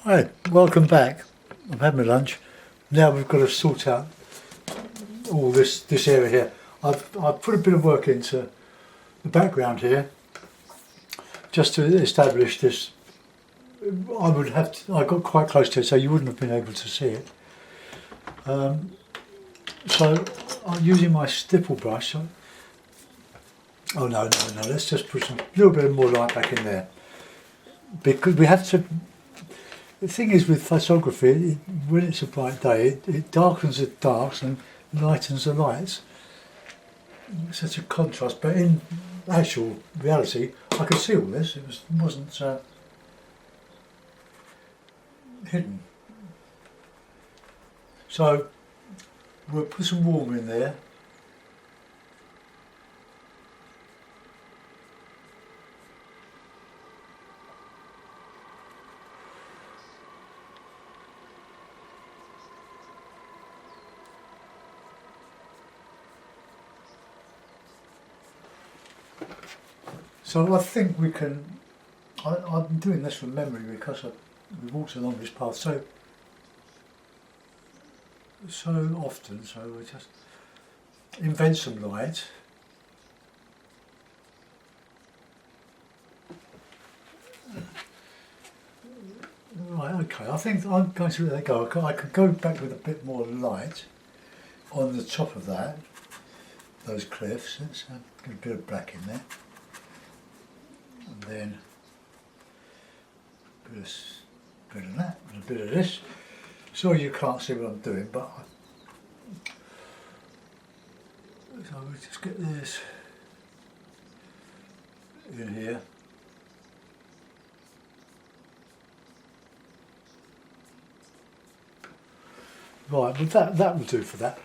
Hi, welcome back. I've had my lunch. Now we've got to sort out all this area here. I've put a bit of work into the background here just to establish this. I got quite close to it, so you wouldn't have been able to see it. So I'm using my stipple brush. Oh no, let's just put a little bit more light back in there. Because we have to. The thing is with photography, when it's a bright day, it darkens the darks and lightens the lights. It's such a contrast, but in actual reality, I could see all this. It wasn't hidden. So we'll put some warmer in there. So I think we can. I'm doing this from memory because we walked along this path so often. So we just invent some light. Right, okay. I think I'm going to let that go. I could go back with a bit more light on the top of those cliffs. Let's get a bit of black in there. And then a bit of that and a bit of this. Sorry you can't see what I'm doing, but so we just get this in here. Right, well that will do for that.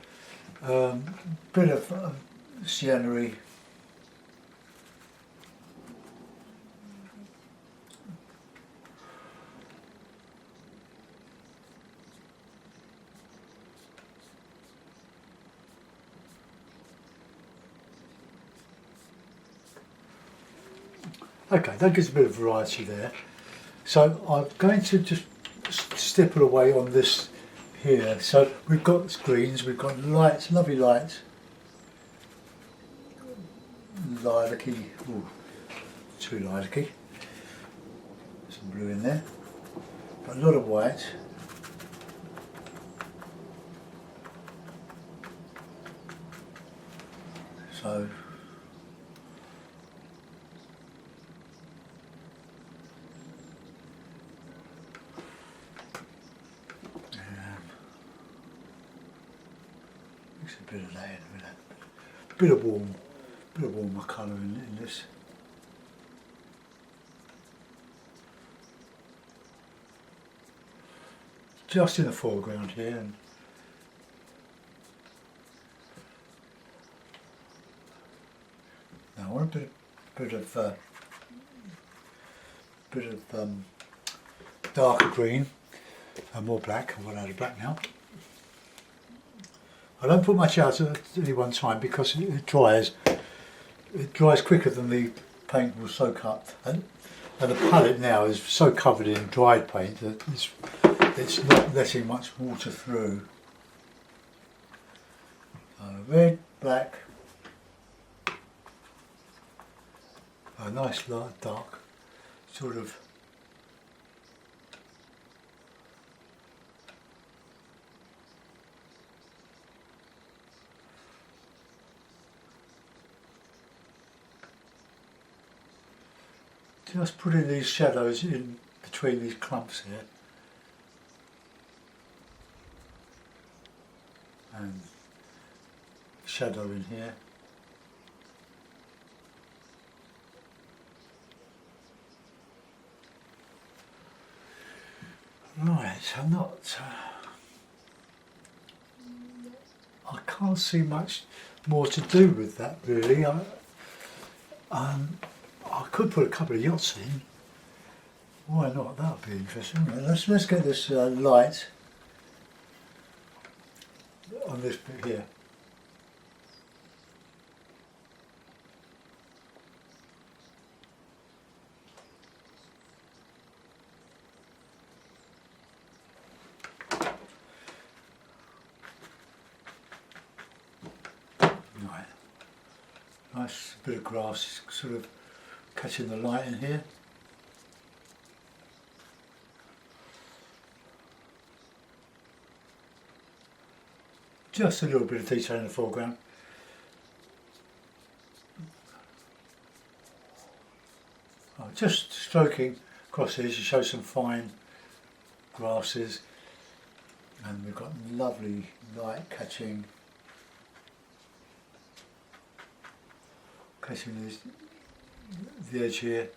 Bit of scenery. Okay, that gives a bit of variety there. So I'm going to just stipple away on this here. So we've got screens, we've got lights, lovely lights. Lilac-y, ooh, too lilac-y. Some blue in there. But a lot of white. So mix a bit of that in with that. Bit of warmer colour in this. Just in the foreground here. And now I want a bit of darker green and more black. I've run out of black now. I don't put much out at any one time because it dries. It dries quicker than the paint will soak up, and the palette now is so covered in dried paint that it's not letting much water through. Red, black, a nice light dark, sort of just putting these shadows in between these clumps here. And shadow in here. Right, I'm not. I can't see much more to do with that really. I could put a couple of yachts in. Why not? That would be interesting. Right, let's get this light on this bit here. nice bit of grass sort of catching the light in here. Just a little bit of detail in the foreground. Just stroking across here to show some fine grasses, and we've got lovely light catching the edge here.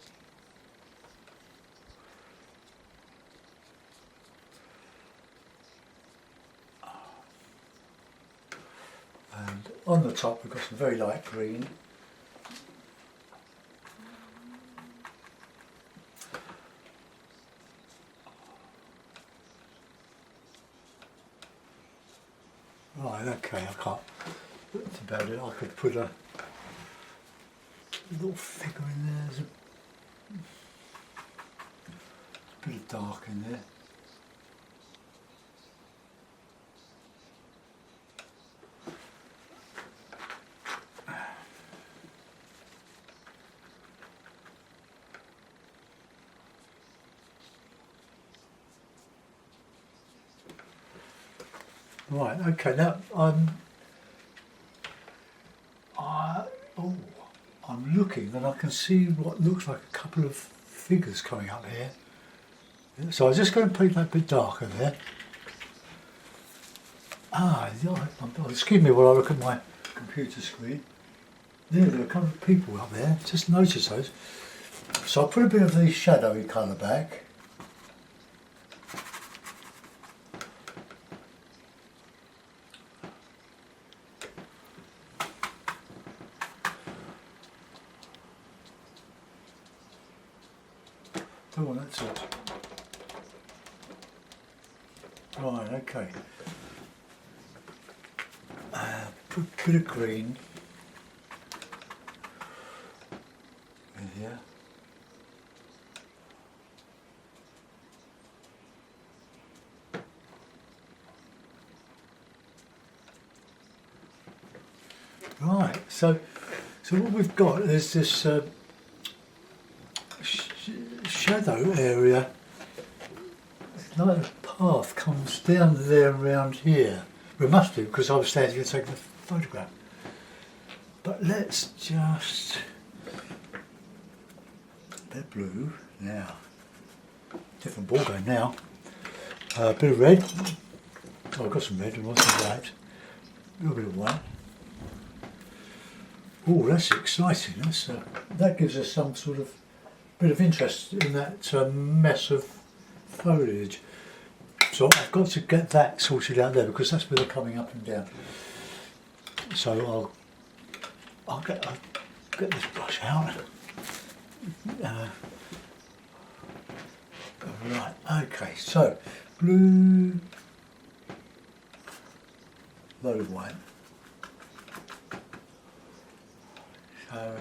And on the top we've got some very light green. Right, okay, I can't, that's about it. I could put a little figure in there. There's a bit of dark in there. Right, okay, now I'm looking and I can see what looks like a couple of figures coming up here. So I'm just going to paint that a bit darker there. Excuse me while I look at my computer screen. There are a couple of people up there, just notice those. So I'll put a bit of the shadowy colour back. Oh, that's it. Right, okay. Put a bit of green in here. Right, so what we've got is this shadow area. It's like the path comes down there around here. Well, it must do because I was standing here taking the photograph. But let's just a bit of blue now. Different ball game now. A bit of red. Oh, I've got some red and lots of white. A little bit of white. Oh, that's exciting. That gives us some sort of bit of interest in that mess of foliage. So I've got to get that sorted out there because that's where they're coming up and down. So I'll get this brush out. Right, okay, so blue, load of white. So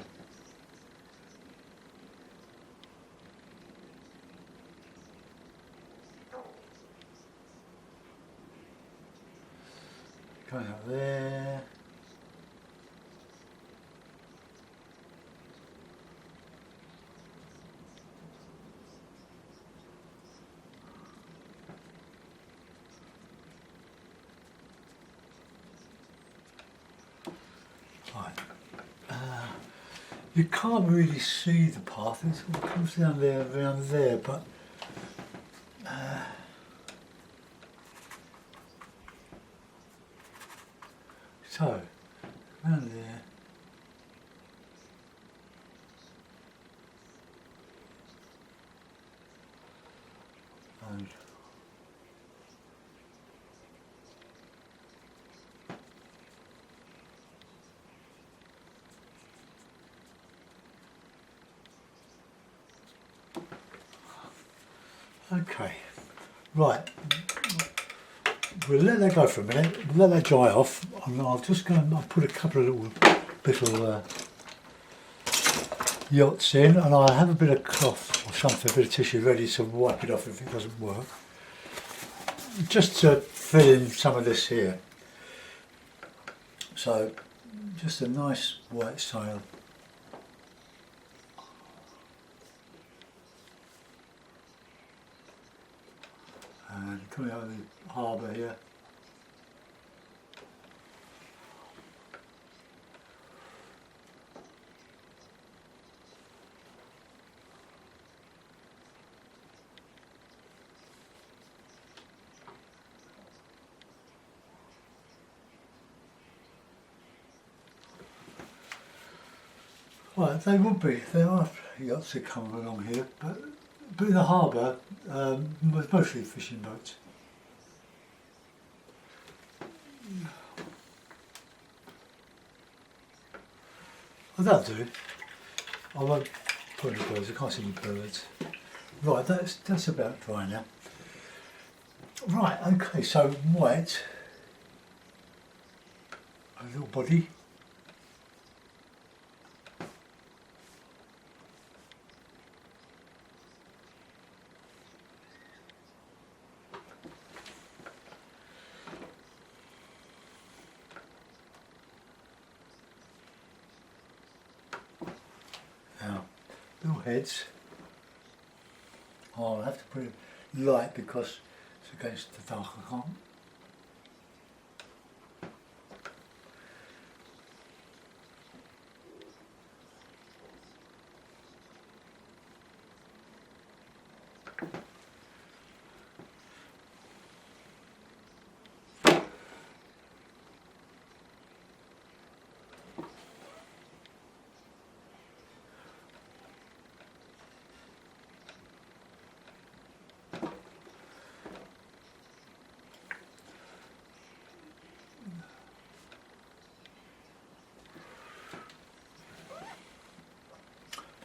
going up there. Right. You can't really see the path, it sort of comes down there, around there, but so, around there. And okay, right, we'll let that go for a minute, we'll let that dry off, and I'll put a couple of little yachts in, and I'll have a bit of cloth or something, a bit of tissue ready to wipe it off if it doesn't work. Just to fill in some of this here. So, just a nice white sail And coming out of the harbour here. Right, they would be. There are yachts that come along here, but in the harbour, mostly fishing boats. Well, that'll do. I won't put any birds. I can't see any birds. Right, that's about dry now. Right, okay. So white, a little body. Now, little heads. Oh, I'll have to put it light because it's against the dark. I can't.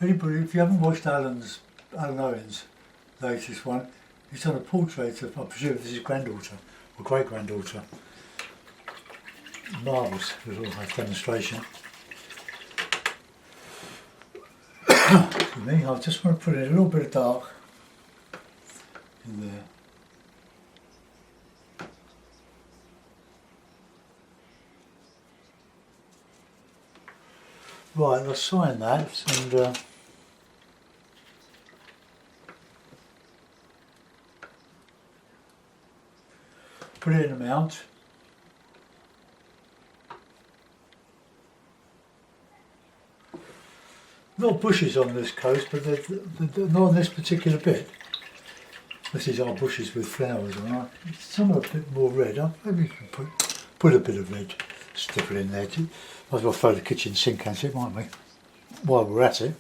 Anybody, if you haven't watched Alan Owen's latest one, he's done a portrait of, I presume this is granddaughter or great granddaughter. Marvellous little demonstration. Excuse me, I just want to put in a little bit of dark in there. Right, I'll sign that and put it in a mount. Not bushes on this coast, but they're not on this particular bit. This is our bushes with flowers on it. Some are a bit more red. Maybe you can put a bit of red stipple in there. Might as well throw the kitchen sink at it, mightn't we? While we're at it.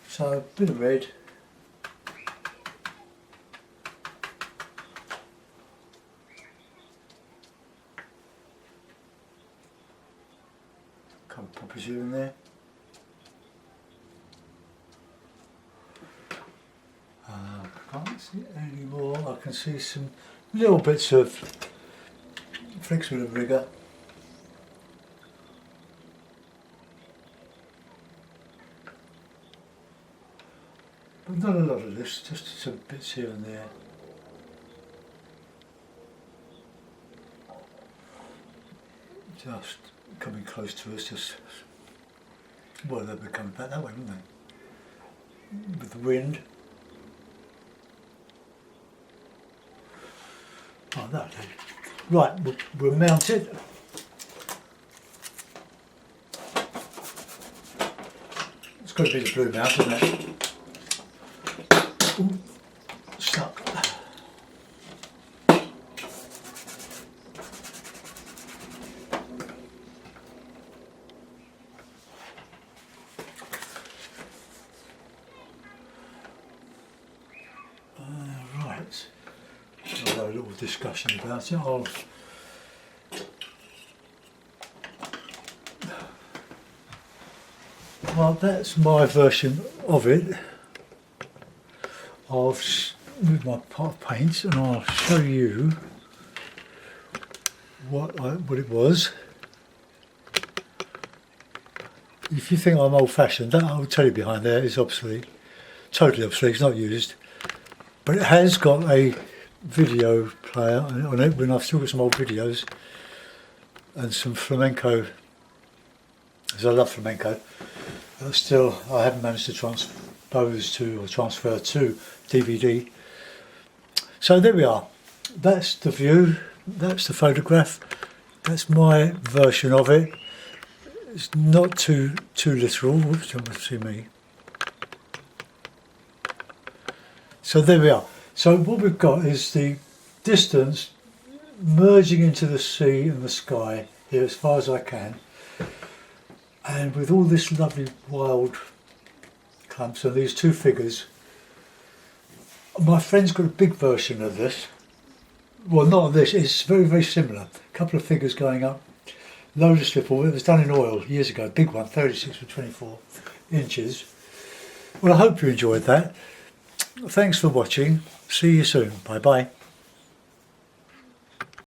So a bit of red. Couple of poppies here and there. Can't see it anymore. I can see some little bits of flicks with a rigger. But not a lot of this, just some bits here and there. Just coming close to us, just, well, they'll be coming back that way, won't they? With the wind. Oh, that'll do. Right, we'll mount it. It's got to be the blue mount, isn't it? Ooh, stuck. Right. I'll have a little discussion about it. Well, that's my version of it. I'll move my pot of paints and I'll show you what it was. If you think I'm old-fashioned, that old telly behind there is obsolete, totally obsolete. It's not used, but it has got a video player on it. When I've still got some old videos and some flamenco, because I love flamenco. Still, I haven't managed to transpose to or transfer to DVD. So there we are. That's the view. That's the photograph. That's my version of it. It's not too literal. Oops, you must see me. So there we are. So what we've got is the distance merging into the sea and the sky here as far as I can, and with all this lovely wild clumps and these two figures. My friend's got a big version of this. Well, not of this, it's very similar. A couple of figures going up, load of slip oil. It was done in oil years ago, big one, 36 or 24 inches. Well, I hope you enjoyed that. Thanks for watching. See you soon. Bye bye.